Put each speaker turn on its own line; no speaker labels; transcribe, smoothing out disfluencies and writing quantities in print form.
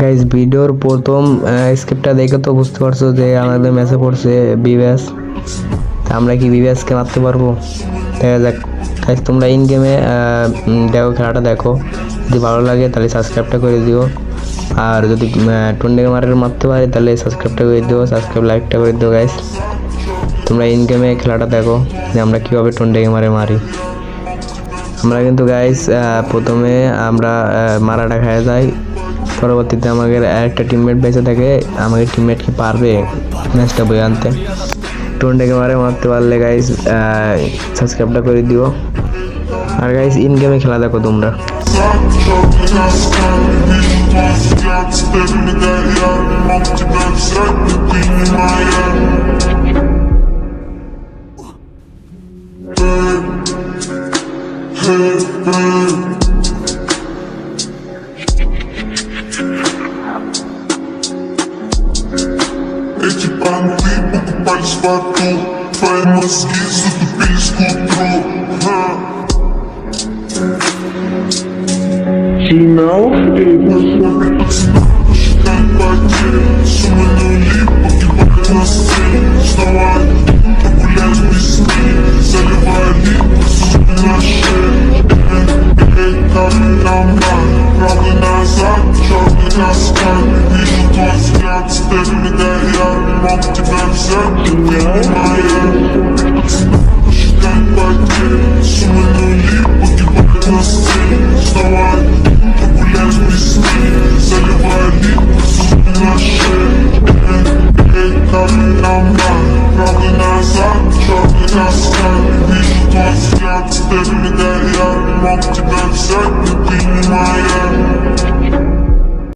Guys ভিডিওর প্রথম স্ক্রিপ্টটা দেখে তো বুঝতে পারছো যে আমাদের ম্যাচে পড়ছে বিব্যাস। তা আমরা কি বিব্যাসকে মারতে পারবো? দেখা যাক গাইস, তোমরা ইন গেমে দেখো, খেলাটা দেখো, যদি ভালো লাগে তাহলে সাবস্ক্রাইবটা করে দিও। আর যদি টুন্ডে গেমারের মারতে পারে তাহলে সাবস্ক্রাইবটা করে দিও, সাবস্ক্রাইব লাইকটা করে দিও। গাইস তোমরা ইন গেমে খেলাটা দেখো যে আমরা কীভাবে টুন্ডে গেমারে মারি। আমরা কিন্তু গাইস প্রথমে আমরা মারাটা খাওয়া যাই, পরবর্তীতে আমাদের একটা টিমমেট বেঁচে থাকে। আমাদের টিমমেট কি পারবে ম্যাচটা বয়ে আনতে? টুন্ডেকে মারতে পারলে গাইস সাবস্ক্রাইবটা করে দিও। আর গাইস ইন গেমে খেলা দেখো তোমরা।
Equipando limpo que faz fator. Faz mosquizo do pisco pro. Se não, Step in the day, I'm up to that set.